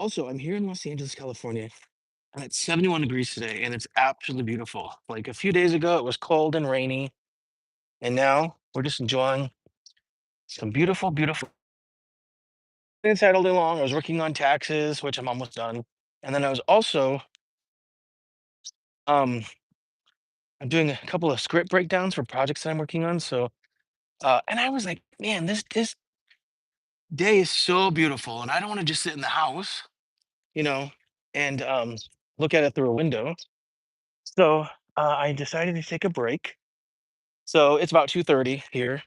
Also, I'm here in Los Angeles, California, and it's 71 degrees today, and it's absolutely beautiful. Like a few days ago, it was cold and rainy, and now we're just enjoying some beautiful, beautiful inside all day long. I was working on taxes, which I'm almost done, and then I was also um I'm doing a couple of script breakdowns for projects that I'm working on. So, and I was like, man, this day is so beautiful, and I don't want to just sit in the house, you know, and look at it through a window. So I decided to take a break. So it's about 2:30 here,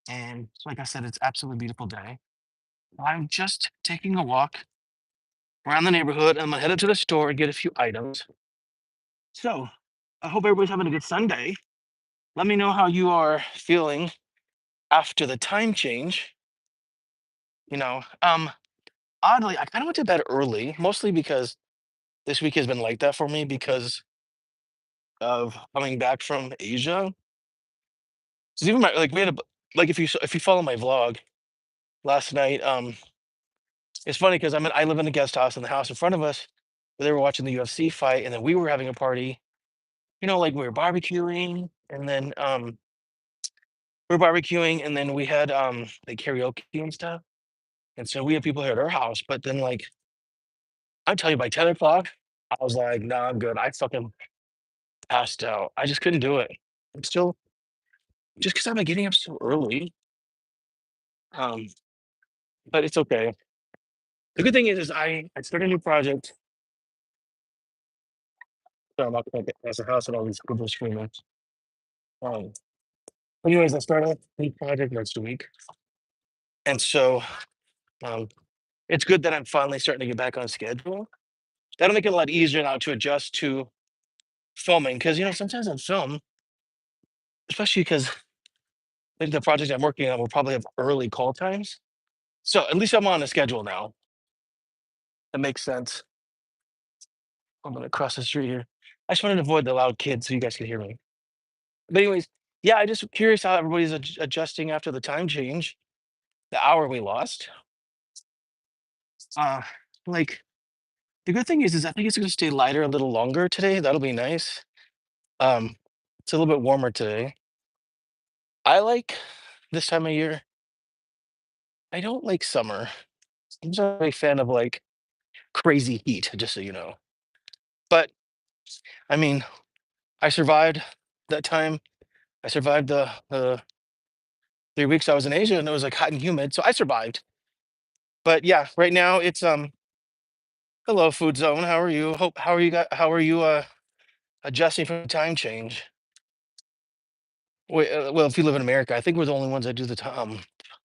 and like I said, it's absolutely beautiful day. I'm just taking a walk around the neighborhood. I'm gonna head up to the store and get a few items. So I hope everybody's having a good Sunday. Let me know how you are feeling after the time change. You know, oddly, I kind of went to bed early, mostly because this week has been like that for me because of coming back from Asia. So even my like we had like if you follow my vlog last night, it's funny because I live in a guest house, and the house in front of us, they were watching the UFC fight, and then we were having a party. Like we were barbecuing, and then we had like karaoke and stuff. And so we had people here at our house, but then like I tell you, by 10 o'clock, I was like, "Nah, I'm good." I fucking passed out. I just couldn't do it. I'm still just because I've been getting up so early. Um, but it's okay. The good thing is I started a new project. So I'm not gonna get past the house and all these people screaming. Um, Anyways, I started a new project next week, and so um, it's good that I'm finally starting to get back on schedule. That'll make it a lot easier now to adjust to filming because sometimes on film, especially because the project I'm working on will probably have early call times. So at least I'm on a schedule now. That makes sense. I'm gonna cross the street here. I just wanted to avoid the loud kids so you guys can hear me. But anyways, yeah, I just curious how everybody's adjusting after the time change, the hour we lost. Uh, like the good thing is I think it's gonna stay lighter a little longer today. That'll be nice. Um, it's a little bit warmer today. I like this time of year. I don't like summer. I'm just not a big fan of like crazy heat, just so you know. But I mean, I survived that time. I survived the 3 weeks I was in Asia, and it was like hot and humid, so I survived. But yeah, right now it's hello food zone. How are you? How are you adjusting for the time change? Wait, well, if you live in America, I think we're the only ones that do the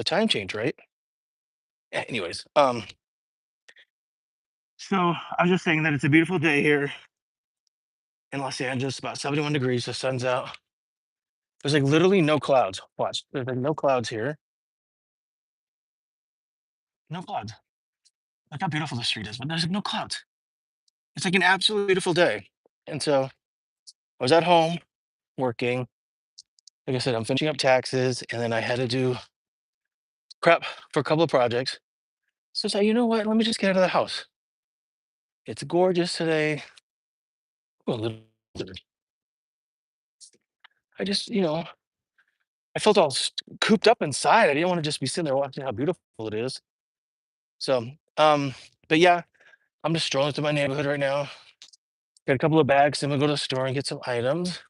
time change, right? Anyways, so I was just saying that it's a beautiful day here in Los Angeles, about 71 degrees. The sun's out. There's like literally no clouds. Watch, there's like no clouds here. No clouds. Look how beautiful the street is, but there's like no clouds. It's like an absolutely beautiful day. And so I was at home working. Like I said, I'm finishing up taxes, and then I had to do prep for a couple of projects. So I said, you know what? Let me just get out of the house. It's gorgeous today. Well, a little bit. I just, I felt all cooped up inside. I didn't want to just be sitting there watching how beautiful it is. So, but yeah, I'm just strolling through my neighborhood right now. Got a couple of bags. Then we'll go to the store and get some items.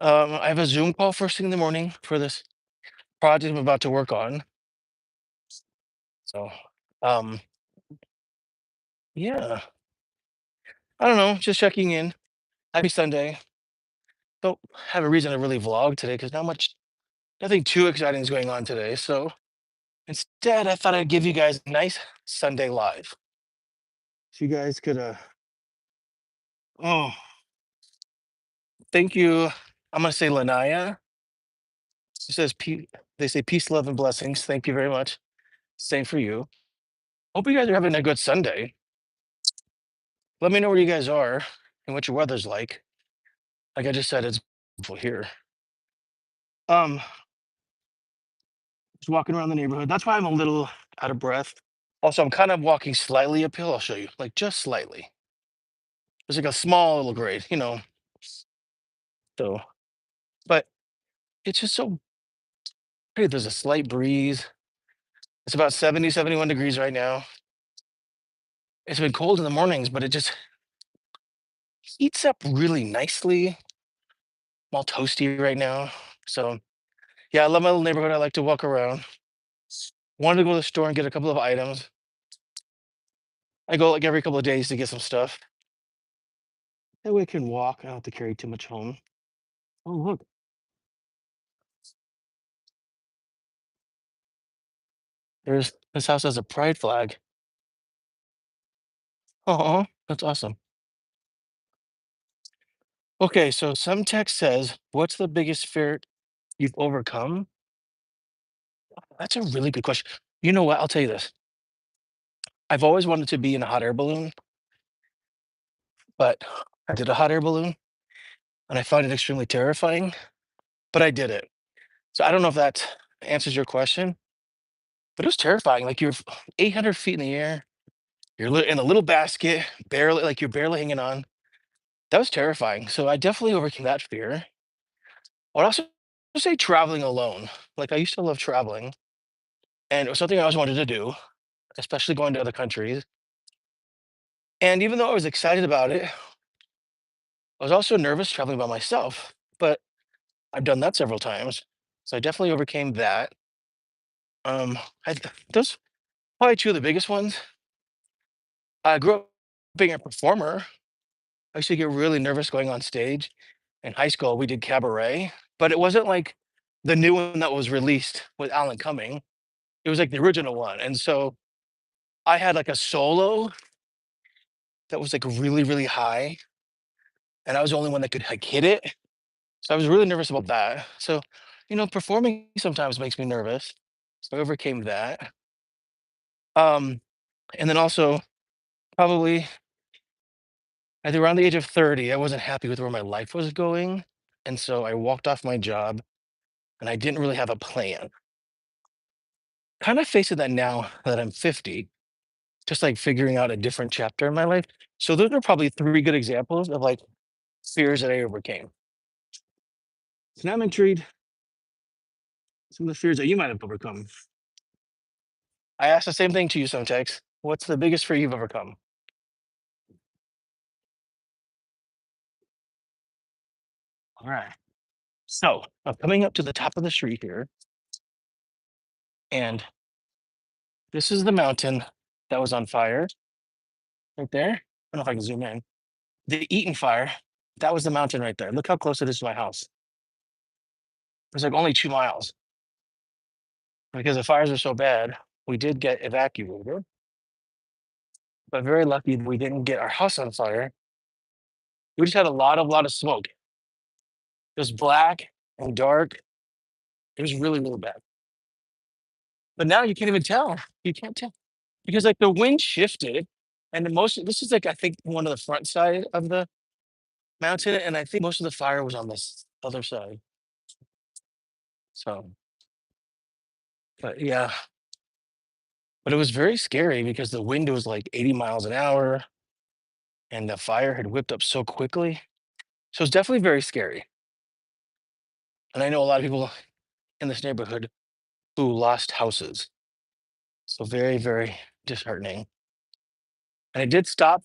I have a Zoom call first thing in the morning for this project I'm about to work on. So, um, yeah, I don't know, just checking in. Happy Sunday. Don't have a reason to really vlog today because nothing too exciting is going on today. So instead, I thought I'd give you guys a nice Sunday live. So you guys could, oh, thank you. I'm gonna say Lanaya. She says, they say peace, love, and blessings. Thank you very much. Same for you. Hope you guys are having a good Sunday. Let me know where you guys are and what your weather's like. Like I just said, it's beautiful here. Um, just walking around the neighborhood. That's why I'm a little out of breath. Also, I'm kind of walking slightly uphill. I'll show you, like just slightly. There's like a small little grade, you know. So, but it's just so pretty. There's a slight breeze. It's about 70, 71 degrees right now. It's been cold in the mornings, but it just heats up really nicely. I'm all toasty right now. So, yeah, I love my little neighborhood. I like to walk around. Wanted to go to the store and get a couple of items. I go like every couple of days to get some stuff. That way I can walk. I don't have to carry too much home. Oh, look, there's this house has a pride flag. Oh, that's awesome. Okay, so some text says, "What's the biggest fear you've overcome?" That's a really good question. You know what? I'll tell you this. I've always wanted to be in a hot air balloon, but I did a hot air balloon and I found it extremely terrifying, but I did it. So I don't know if that answers your question, but it was terrifying. Like you're 800 feet in the air, you're in a little basket, barely, like you're barely hanging on. That was terrifying. So I definitely overcame that fear. I would also say traveling alone. Like I used to love traveling, and it was something I always wanted to do, especially going to other countries. And even though I was excited about it, I was also nervous traveling by myself. But I've done that several times, so I definitely overcame that. Um, those probably two of the biggest ones. I grew up being a performer. I used to get really nervous going on stage. In high school, we did cabaret, but it wasn't like the new one that was released with Alan Cumming. It was like the original one, and so I had like a solo that was like really, really high, and I was the only one that could like hit it. So I was really nervous about that. So, performing sometimes makes me nervous. So I overcame that. Um, and then also probably at around the age of 30, I wasn't happy with where my life was going. And so I walked off my job and I didn't really have a plan. Kind of facing that now that I'm 50, just like figuring out a different chapter in my life. So those are probably three good examples of like fears that I overcame. So now I'm intrigued some of the fears that you might have overcome. I asked the same thing to you, Somtex. What's the biggest fear you've overcome? All right. So I'm coming up to the top of the street here, and this is the mountain that was on fire right there. I don't know if I can zoom in. The Eaton fire, that was the mountain right there. Look how close it is to my house. It's like only 2 miles. Because the fires are so bad, we did get evacuated, but very lucky we didn't get our house on fire. We just had a lot of smoke. It was black and dark. It was really, really bad. But now you can't even tell. You can't tell because like the wind shifted, and this is like I think one of the front side of the mountain, and I think most of the fire was on this other side. So, but yeah, but it was very scary because the wind was like 80 miles an hour, and the fire had whipped up so quickly. So it's definitely very scary. And I know a lot of people in this neighborhood who lost houses. So very, very disheartening. And it did stop.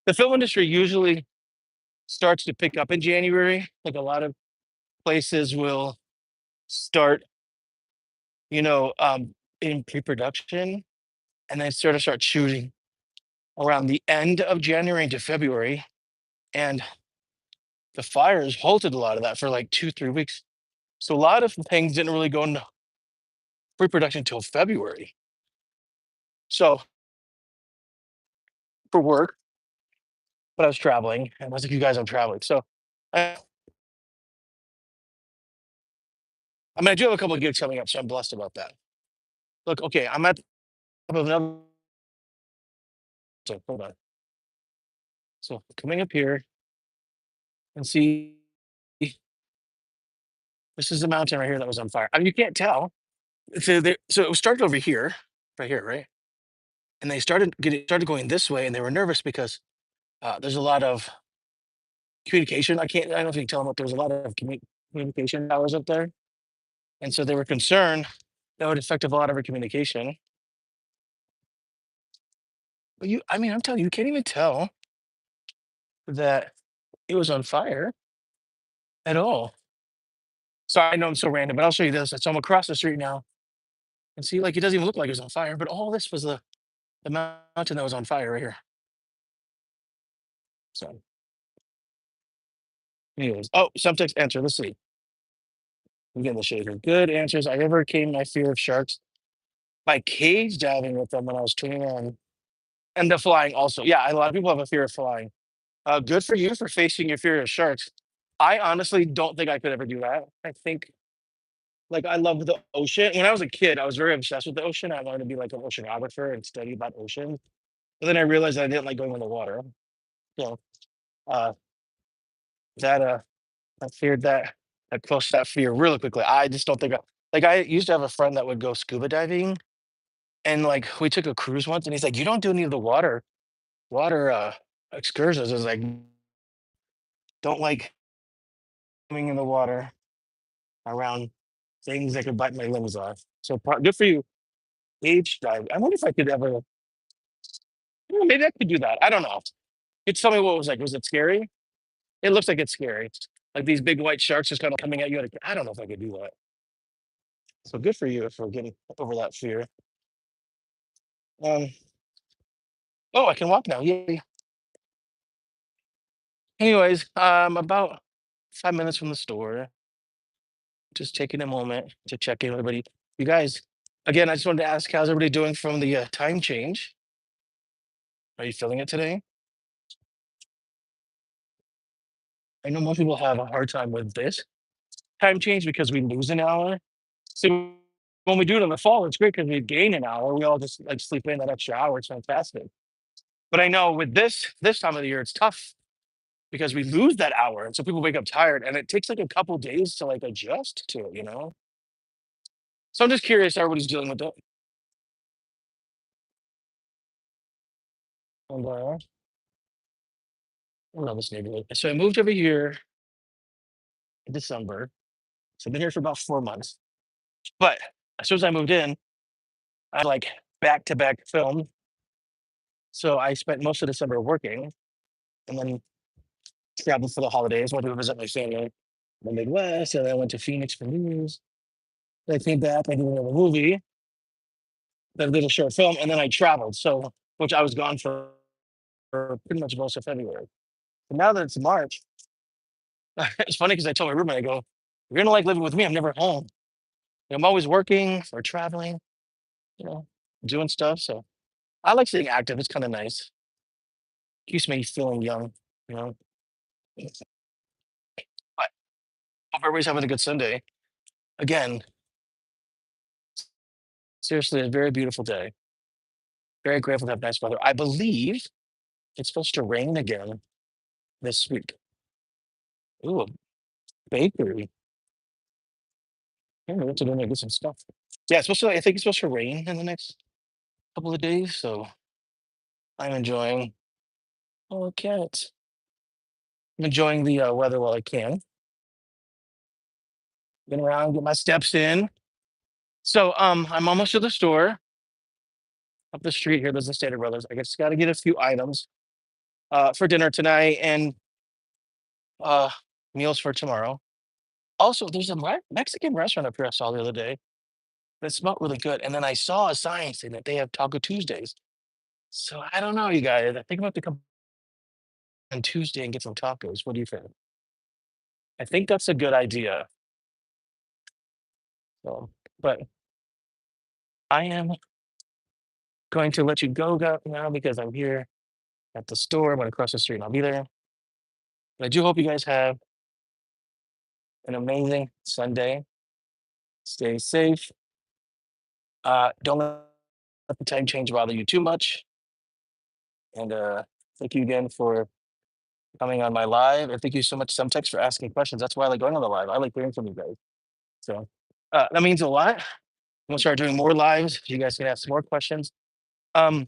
The film industry usually starts to pick up in January. Like a lot of places will start, you know, um, in pre-production and then sort of start shooting around the end of January into February. And the fires halted a lot of that for like 2, 3 weeks. So a lot of things didn't really go into pre-production until February. So for work, but I was traveling, and I was like, "You guys, I'm traveling." So I, I mean, I do have a couple of gigs coming up, so I'm blessed about that. Look, okay, I'm at the top of another. So hold on. So coming up here and see, this is the mountain right here that was on fire. I mean, you can't tell. So it started over here, right here, right? and they started going this way, and they were nervous because there's a lot of communication. I don't know if you can tell them, but there's a lot of communication towers up there, and so they were concerned that would affect a lot of our communication. But I mean, I'm telling you, you can't even tell that it was on fire at all. So I know I'm so random, but I'll show you this. So I'm across the street now, and see, like, it doesn't even look like it was on fire, but all this was the mountain that was on fire right here. So, anyways, oh, subtext answer. Let's see. I'm getting the shade here. Good answers. I overcame my fear of sharks by cage diving with them when I was 21. And the flying also. Yeah, a lot of people have a fear of flying. Good for you for facing your fear of sharks. I honestly don't think I could ever do that. I think, like, I love the ocean. When I was a kid, I was very obsessed with the ocean. I wanted to be like an oceanographer and study about oceans. But then I realized I didn't like going in the water. So uh, that I feared that. I crushed that fear really quickly. I just don't think like I used to have a friend that would go scuba diving, and like we took a cruise once, and he's like, "You don't do any of the water excursions." I was like, "Don't like swimming in the water around things that could bite my limbs off." So good for you, age dive. I wonder if I could ever. Maybe I could do that. I don't know. You tell me what it was like. Was it scary? It looks like it's scary. Like these big white sharks just kind of coming at you. I don't know if I could do that. So good for you for getting over that fear. Um, oh, I can walk now. Yay. Anyways, about 5 minutes from the store, just taking a moment to check in with everybody. You guys, again, I just wanted to ask, how's everybody doing from the time change? Are you feeling it today? I know most people have a hard time with this time change because we lose an hour. So when we do it in the fall, it's great because we gain an hour. We all just like sleep in that extra hour. It's fantastic. But I know with this time of the year, it's tough because we lose that hour, and so people wake up tired, and it takes like a couple days to like adjust to it. So I'm just curious how everybody's dealing with it. And I love this neighborhood. So I moved over here in December. So I've been here for about 4 months. But as soon as I moved in, I like back to back film. So I spent most of December working and then traveled for the holidays. Went to visit my family in the Midwest, and then I went to Phoenix for New Year's. Then I came back, I did another movie, then a little short film, and then I traveled. So which I was gone for pretty much most of February. But now that it's March, it's funny because I told my roommate, I go, "You're gonna like living with me. I'm never home. I'm always working or traveling, you know, doing stuff." So I like staying active. It's kind of nice. Keeps me feeling young, you know. But hope everybody's having a good Sunday. Again, seriously, a very beautiful day. Very grateful to have nice weather. I believe it's supposed to rain again this week. Ooh, a bakery. I don't know what to do to get some stuff. Yeah, it's supposed to. I think it's supposed to rain in the next couple of days. So I'm enjoying. Oh, cat. I'm enjoying the weather while I can. Get around, get my steps in. So I'm almost to the store up the street here. There's the Stater Brothers. I just got to get a few items for dinner tonight and uh, meals for tomorrow. Also, there's a Mexican restaurant up here I saw the other day that smelled really good. And then I saw a sign saying that they have Taco Tuesdays. So I don't know, you guys. I think I'm about to come on Tuesday and get some tacos. What do you think? I think that's a good idea. So, but I am going to let you go now because I'm here at the store. I'm going to cross the street and I'll be there. But I do hope you guys have an amazing Sunday. Stay safe. Don't let the time change bother you too much. And thank you again for coming on my live. And thank you so much, Semtex, for asking questions. That's why I like going on the live. I like hearing from you guys. So that means a lot. I'm gonna start doing more lives. You guys can ask more questions. Um,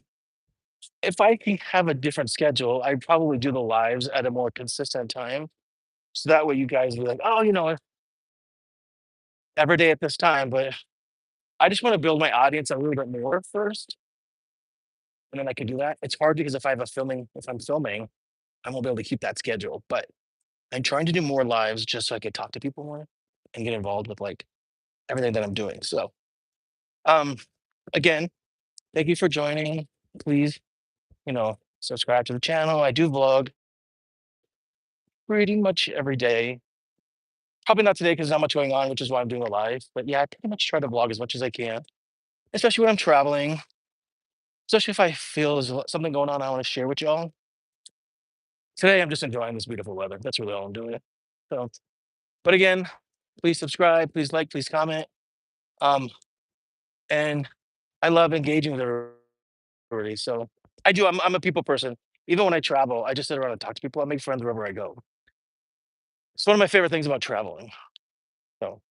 if I can have a different schedule, I'd probably do the lives at a more consistent time. So that way you guys be like, oh, every day at this time. But I just want to build my audience a little bit more first, and then I can do that. It's hard because if I'm filming, I won't be able to keep that schedule. But I'm trying to do more lives just so I could talk to people more and get involved with like everything that I'm doing. So um again, thank you for joining. Please, subscribe to the channel. I do vlog pretty much every day. Probably not today because there's not much going on, which is why I'm doing a live. But yeah, I pretty much try to vlog as much as I can, especially when I'm traveling, especially if I feel there's something going on I want to share with y'all. Today, I'm just enjoying this beautiful weather. That's really all I'm doing. So, but again, please subscribe, please like, please comment. Um, and I love engaging with everybody. So I do. I'm a people person. Even when I travel, I just sit around and talk to people. I make friends wherever I go. It's one of my favorite things about traveling. So,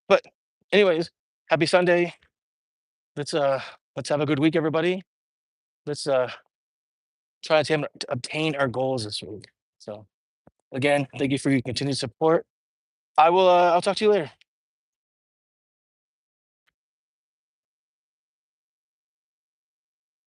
but anyways, happy Sunday. Let's uh let's have a good week, everybody. Let's try to obtain our goals this week. So again, thank you for your continued support. I'll talk to you later.